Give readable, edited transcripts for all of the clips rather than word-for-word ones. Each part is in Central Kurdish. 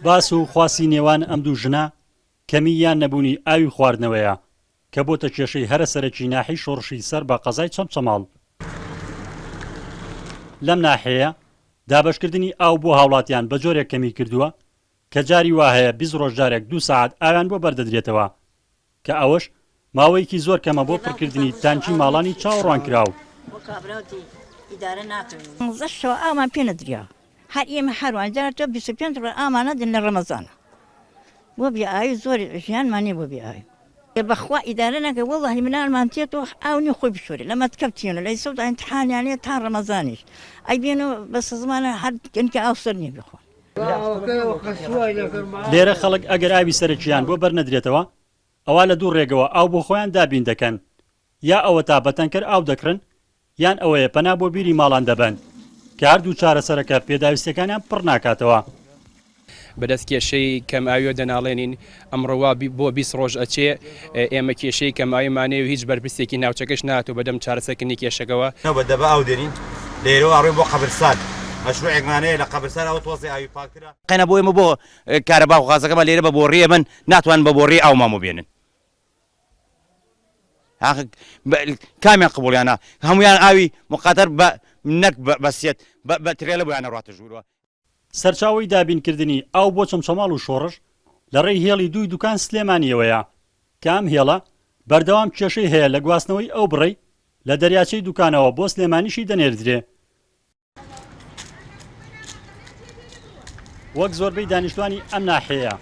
باس و خواسی نێوان ئەم دوو ژنە کەمییان نەبوونی ئاوی خواردنەوەیە کە بۆتە کێشەی هەرە سەرەکی ناحی شۆڕشی سەر بە قەزای چەمچەماڵ. لەم ناحەیە دابەشکردنی ئاو بۆ هاوڵاتیان بە جۆرێک کەمی کردووە کە جاری وا هەیە 20 ڕۆژ جارێک 2 ساعت ئاویان بۆ بەردەدرێتەوە کە ئەوەش ماوەیەکی زۆر کەمە بۆ پڕکردنی تانکی ماڵانی چاوەڕوان کراو. شەوە ئامان پێ نەدریا هەر ئێمە هەروان جارە 25 ڕۆژ ئامانەدن لە ڕەمەزانە بۆ بێ ئاوی زۆر ژیانمانێ بۆ بێ ئاوی بەخوا ئیدارە نەکە وەڵڵاهی منانمان تێتەوە ئاونی خۆی بشۆرێ لە مەتکەفتێنە لە سەودا ئیمتحانیانێ تا ڕەمەزانیش ئەی بێنەوە بەس زمانە هەر گەنکە ئاو سەر نییە بخۆن. لێرە خەڵک ئەگەر ئاوی سەرەکییان بۆ بەرنەدرێتەوە ئەوە لە دوو ڕێگەوە ئاو بۆ خۆیان دابین دەکەن یا ئەوە تا بەتەنکەر ئاو دەکڕن یان ئەوەیە پەنا بۆ بیری ماڵان دەبن کە هەردوو چارەسەرەکە پێداویستەکانیان پڕ ناکاتەوە. بەدەست کێشەی کەماویۆ دەناڵێنین ئەمڕۆوا بۆ 20 ڕۆژ ئەچێ ئێمە کێشەی کەماویمانێ و هیچ بەرپرسێکی ناوچەکەش ناتوە بەدەم چارەسەرکردنی کێشەکەەوە بەدەبە ئاو دێنین لێرەوە ئاڕێن بۆ قەبرستان مەشروعێکمانەیە لە قەبرستان ئەو تۆزی ئاوی پاکرا قەنە بۆ ئێمە بۆ کارەبا و غازەکەمە لێرە بە بۆڕیە من ناتوان بە بۆڕی ئاو مامۆ بێنن کامیان قبولیانە هەمویان ئاوی مقاتەر بە نەک بەسێت بە ترێلە بۆیانە ڕاتە ژوورەوە. سەرچاوی دابینکردنی ئاو بۆ چەمچەماڵ و شۆڕش لە ڕێی هێڵی دووی دوکان سلێمانیەوەیە کە ئەم هێڵە بەردەوام کێشەی هەیە لە گواستنەوەی ئەو بڕی لە دەریاچەی دوکانەوە بۆ سلێمانیشی دەنێردرێ. وەک زۆربەی دانیشتوانی ئەم ناحەیە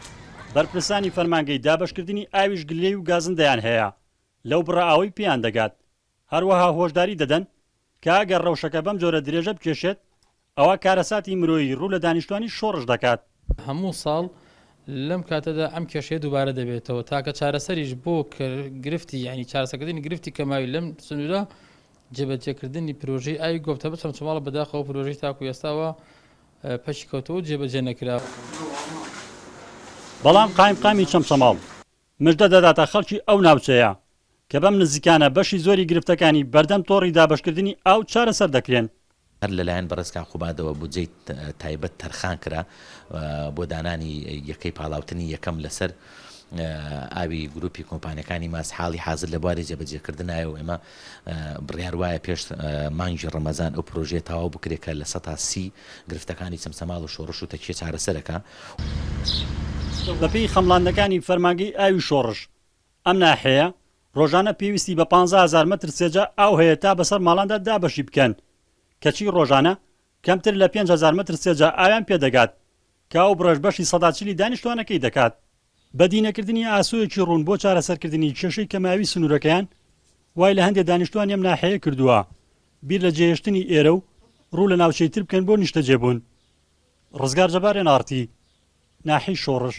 بەرپرسانی فەرمانگەی دابەشکردنی ئاویش گلەی و گازندەیان هەیە لەو بڕە ئاوی پێیان دەگات هەروەها هۆشداری دەدەن کە ئەگەر ڕەوشەکە بەم جۆرە درێژە بکێشێت ئەوە کارەساتی مرۆیی ڕوو لە دانیشتوانی شۆڕش دەکات. هەموو ساڵ لەم کاتەدا ئەم کێشەیە دووبارە دەبێتەوە تاکە چارەسەریش بۆ گرفتی ینی چارەسەرکردنی گرفتی کەماوی لەم سنوورە جێبەجێکردنی پرۆژەی ئاوی گۆفتە بە چەمچەماڵە بەداخەوە پرۆژەی تاکو ئێستاوە پەشی کەوتەوە جێبەجێ نەکراوە. بەڵام قایمی چەمچەماڵ مژدە دەداتە خەڵکی ئەو ناوچەیە کە بەم نزیکانە بەشی زۆری گرفتەکانی بەردەم تۆڕی دابەشکردنی ئاو چارەسەر دەکرێن. هەر لەلایەن بەڕێزکان خوبادەوە بودجەی تایبەت تەرخان کرا بۆ دانانی یەکەی پاڵاوتنی یەکەم لەسەر ئاوی گروپی کۆمپانیەکانی ماس حاڵی حاضر لە بواری جێبەجێکردنایە و ئێمە بڕیار وایە پێش مانگی ڕەمەزان ئەو پرۆژێ تەواو بکرێت کە لە 130 گرفتەکانی چەمچەماڵ و شۆڕش و تەکیە چارەسەرەکە. بەپێی خەمڵاندەکانی فەرمانگەی ئاوی شۆڕش ئەم ناحەیە ڕۆژانە پێویستی بە 15,000 مەتر سێجا ئاو هەیە تا بەسەر ماڵاندا دابەشی بکەن کەچی ڕۆژانە کەمتر لە 5,000 مەتر سێجا ئاویان پێدەگات کە ئەو بڕەش بەشی 140 دانیشتوانەکەی دەکات. بەدینەکردنی ئاسوویەکی ڕوون بۆ چارەسەرکردنی کێشەی کەماوی سنوورەکەیان وای لە هەندێک دانیشتوان ئەم ناحەیە کردووە بیر لە جێهێشتنی ئێرە و ڕوو لە ناوچەی تر بکەن بۆ نیشتەجێبوون. ڕزگار جەبارێن ئارتی ناحی شۆڕش.